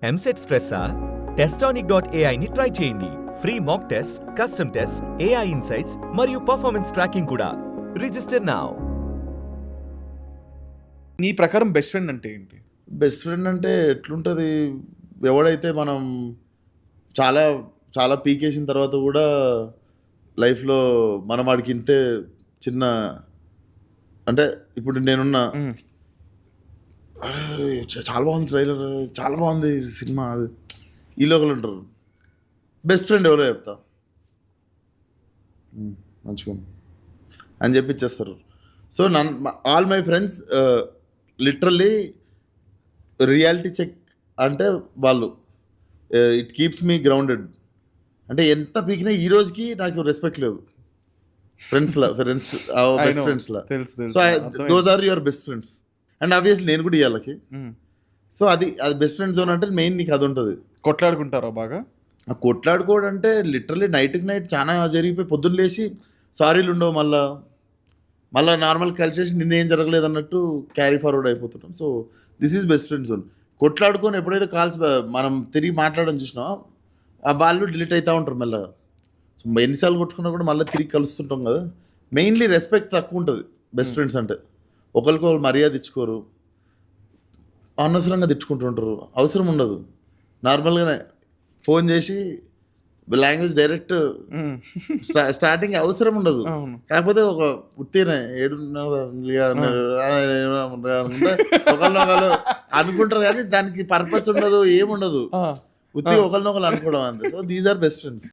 ఎంసెట్ స్ట్రెస్సా? టెస్టానిక్.ai ని ట్రై చేయండి. Free mock test, custom test, AI insights మరియు పర్ఫార్మెన్స్ ట్రాకింగ్ కూడా. Register now. నీ ప్రకారం బెస్ట్ ఫ్రెండ్ అంటే ఏంటి? బెస్ట్ ఫ్రెండ్ అంటే ఎట్లుంటుంది, ఎవడైతే మనం చాలా చాలా పీకేసిన తర్వాత కూడా లైఫ్లో మనం వాడికి ఇంతే చిన్న అంటే ఇప్పుడు నేనున్నా చాలా బాగుంది ట్రైలర్, చాలా బాగుంది సినిమా, అది వీళ్ళు ఒకరు ఉంటారు. బెస్ట్ ఫ్రెండ్ ఎవరో చెప్తా, మంచిగా అని చెప్పి ఇచ్చేస్తారు. So all my friends literally reality check అంటే వాళ్ళు ఇట్ కీప్స్ మీ గ్రౌండెడ్. అంటే ఎంత పీకినా ఈ రోజుకి నాకు రెస్పెక్ట్ లేదు ఫ్రెండ్స్లా, బెస్ట్ ఫ్రెండ్స్లా. So those are your best friends. And obviously నేను కూడా ఇవ్వాలకి. సో అది బెస్ట్ ఫ్రెండ్ జోన్ అంటే మెయిన్ నీకు అది ఉంటుంది. కొట్లాడుకుంటారా బాగా? కొట్లాడుకోవడం అంటే లిటరల్లీ నైట్కి నైట్ చాలా జరిగిపోయి పొద్దున్న లేచి సారీలు ఉండవు, మళ్ళీ నార్మల్ కలిసేసి నిన్నేం జరగలేదు అన్నట్టు క్యారీ ఫార్వర్డ్ అయిపోతున్నాం. So this is best friend zone. కొట్లాడుకొని ఎప్పుడైతే కాల్స్ మనం తిరిగి మాట్లాడడం చూసినా ఆ వాళ్ళు డిలీట్ అవుతూ ఉంటారు మెల్లగా. సో ఎన్నిసార్లు కొట్టుకున్నా కూడా మళ్ళీ తిరిగి కలుస్తుంటాం కదా. మెయిన్లీ రెస్పెక్ట్ తక్కువ ఉంటుంది బెస్ట్ ఫ్రెండ్స్ అంటే. ఒకరికొకరు మర్యాద ఇచ్చుకోరు, అనవసరంగా తిట్టుకుంటుంటారు, అవసరం ఉండదు. నార్మల్గానే ఫోన్ చేసి లాంగ్వేజ్ డైరెక్ట్ స్టార్టింగ్ అవసరం ఉండదు. కాకపోతే ఒక ఉత్తీనే ఒకళ్ళు అనుకుంటారు కానీ దానికి పర్పస్ ఉండదు, ఏముండదు. ఉత్తి ఒకరినొకరు అనుకోవడం అంతే. So these are best friends.